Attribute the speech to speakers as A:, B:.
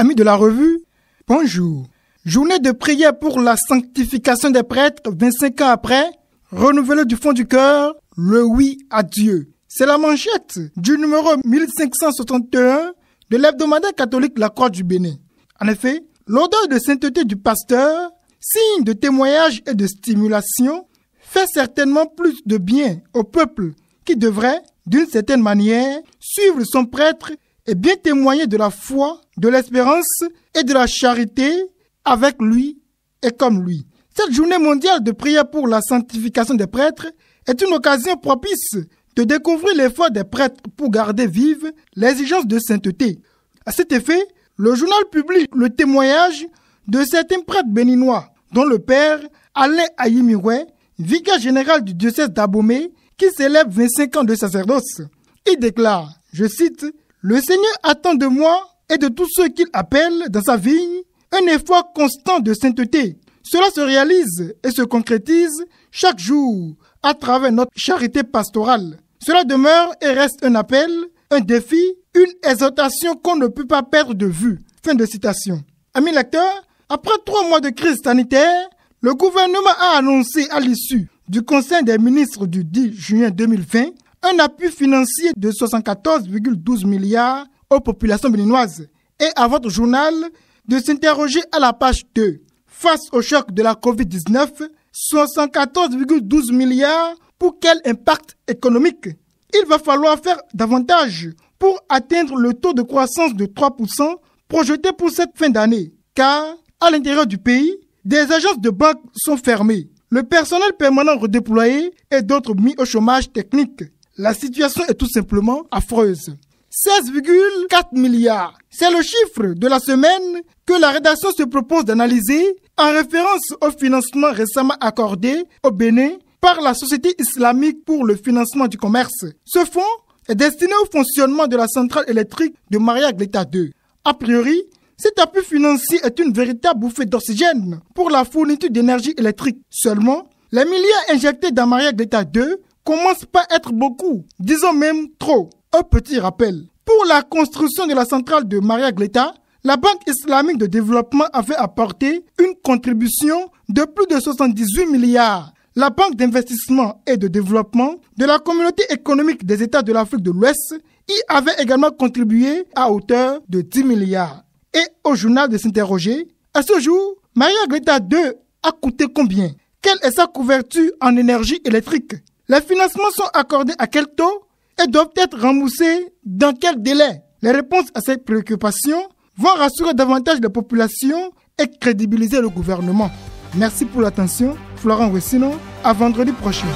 A: Amis de la revue, bonjour. Journée de prière pour la sanctification des prêtres 25 ans après, renouvelé du fond du cœur, le oui à Dieu. C'est la manchette du numéro 1561 de l'hebdomadaire catholique La Croix du Bénin. En effet, l'odeur de sainteté du pasteur, signe de témoignage et de stimulation, fait certainement plus de bien au peuple qui devrait, d'une certaine manière, suivre son prêtre et bien témoigner de la foi, de l'espérance et de la charité avec lui et comme lui. Cette journée mondiale de prière pour la sanctification des prêtres est une occasion propice de découvrir l'effort des prêtres pour garder vive l'exigence de sainteté. À cet effet, le journal publie le témoignage de certains prêtres béninois, dont le père Alain Ayimiwe, vicaire général du diocèse d'Abomey, qui célèbre 25 ans de sacerdoce. Il déclare, je cite, « Le Seigneur attend de moi et de tous ceux qu'il appelle dans sa vigne un effort constant de sainteté. Cela se réalise et se concrétise chaque jour à travers notre charité pastorale. Cela demeure et reste un appel, un défi, une exhortation qu'on ne peut pas perdre de vue. » Fin de citation. Amis lecteurs, après 3 mois de crise sanitaire, le gouvernement a annoncé à l'issue du Conseil des ministres du 10 juin 2020 un appui financier de 74,12 milliards aux populations béninoises. Et à votre journal de s'interroger à la page 2. Face au choc de la Covid-19, 74,12 milliards, pour quel impact économique? Il va falloir faire davantage pour atteindre le taux de croissance de 3% projeté pour cette fin d'année. Car, à l'intérieur du pays, des agences de banque sont fermées, le personnel permanent redéployé et d'autres mis au chômage technique. La situation est tout simplement affreuse. 16,4 milliards, c'est le chiffre de la semaine que la rédaction se propose d'analyser en référence au financement récemment accordé au Bénin par la Société islamique pour le financement du commerce. Ce fonds est destiné au fonctionnement de la centrale électrique de Maria Gleta II. A priori, cet appui financier est une véritable bouffée d'oxygène pour la fourniture d'énergie électrique. Seulement, les milliards injectés dans Maria Gleta II commencent pas à être beaucoup, disons même trop. Un petit rappel. Pour la construction de la centrale de Maria Gleta, la Banque islamique de développement avait apporté une contribution de plus de 78 milliards. La Banque d'investissement et de développement de la Communauté économique des États de l'Afrique de l'Ouest y avait également contribué à hauteur de 10 milliards. Et au journal de s'interroger, à ce jour, Maria Gleta II a coûté combien? Quelle est sa couverture en énergie électrique? Les financements sont accordés à quel taux et doivent être remboursés dans quel délai? Les réponses à ces préoccupations vont rassurer davantage la population et crédibiliser le gouvernement. Merci pour l'attention. Florent Wessino, à vendredi prochain.